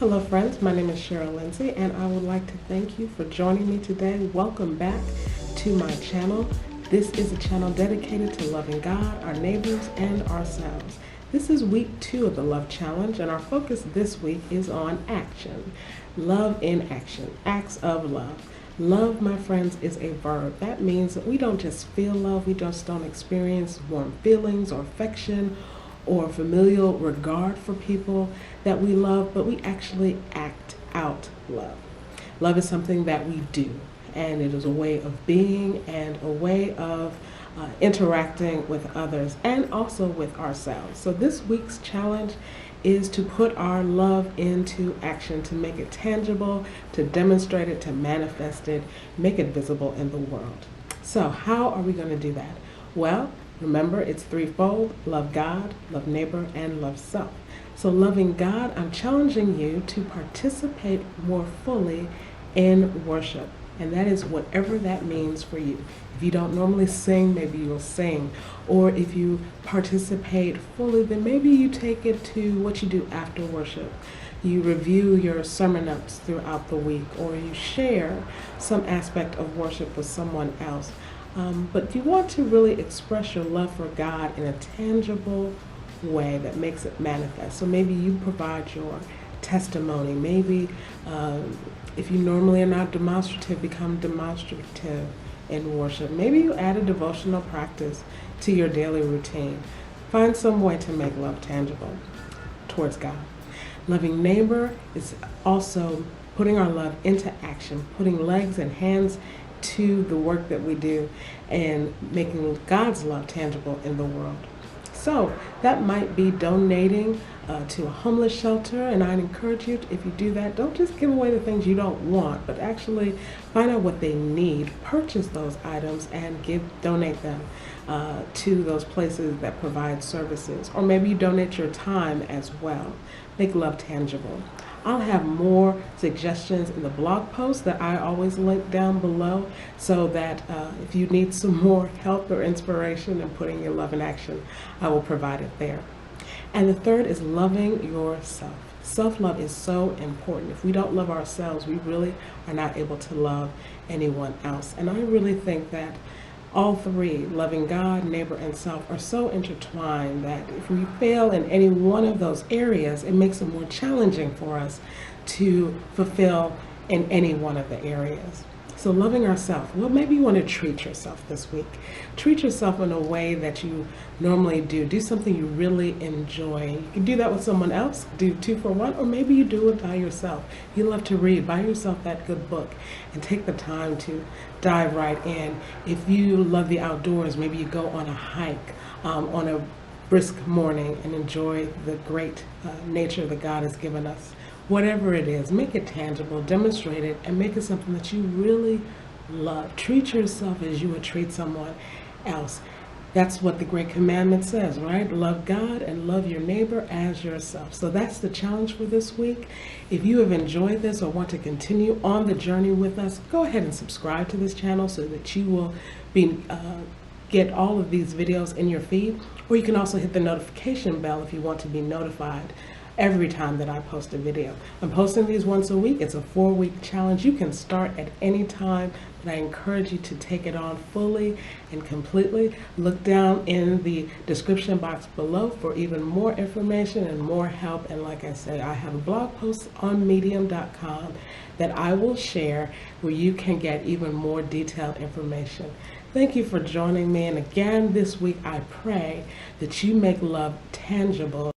Hello friends, my name is Cheryl Lindsay and I would like to thank you for joining me today. Welcome back to my channel. This is a channel dedicated to loving God, our neighbors, and ourselves. This is week 2 of the Love Challenge and our focus this week is on action. Love in action, acts of love. Love, my friends, is a verb. That means that we don't just feel love, we just don't experience warm feelings or affection or familial regard for people that we love, but we actually act out love. Love is something that we do, and it is a way of being and a way of interacting with others and also with ourselves. So this week's challenge is to put our love into action, to make it tangible, to demonstrate it, to manifest it, make it visible in the world. So how are we going to do that? Well, remember, it's threefold: love God, love neighbor, and love self. So loving God, I'm challenging you to participate more fully in worship. And that is whatever that means for you. If you don't normally sing, maybe you'll sing. Or if you participate fully, then maybe you take it to what you do after worship. You review your sermon notes throughout the week, or you share some aspect of worship with someone else. But if you want to really express your love for God in a tangible way that makes it manifest, so maybe you provide your testimony. Maybe if you normally are not demonstrative, become demonstrative in worship. Maybe you add a devotional practice to your daily routine. Find some way to make love tangible towards God. Loving neighbor is also putting our love into action, putting legs and hands to the work that we do and making God's love tangible in the world. So that might be donating to a homeless shelter, and I'd encourage you, if you do that, don't just give away the things you don't want, but actually find out what they need, purchase those items, and donate them to those places that provide services. Or maybe you donate your time as well. Make love tangible. I'll have more suggestions in the blog post that I always link down below, so that if you need some more help or inspiration in putting your love in action, I will provide it there. And the third is loving yourself. Self-love is so important. If we don't love ourselves, we really are not able to love anyone else. And I really think that all three, loving God, neighbor, and self, are so intertwined that if we fail in any one of those areas, it makes it more challenging for us to fulfill in any one of the areas. So loving ourselves, well, maybe you want to treat yourself this week. Treat yourself in a way that you normally do. Do something you really enjoy. You can do that with someone else, do 2 for 1, or maybe you do it by yourself. You love to read, buy yourself that good book and take the time to dive right in. If you love the outdoors, maybe you go on a hike on a brisk morning and enjoy the great nature that God has given us. Whatever it is, make it tangible, demonstrate it, and make it something that you really love. Treat yourself as you would treat someone else. That's what the Great Commandment says, right? Love God and love your neighbor as yourself. So that's the challenge for this week. If you have enjoyed this or want to continue on the journey with us, go ahead and subscribe to this channel so that you will get all of these videos in your feed. Or you can also hit the notification bell if you want to be notified every time that I post a video. I'm posting these once a week. It's a 4-week challenge. You can start at any time, but I encourage you to take it on fully and completely. Look down in the description box below for even more information and more help. And like I said, I have a blog post on medium.com that I will share where you can get even more detailed information. Thank you for joining me. And again, this week, I pray that you make love tangible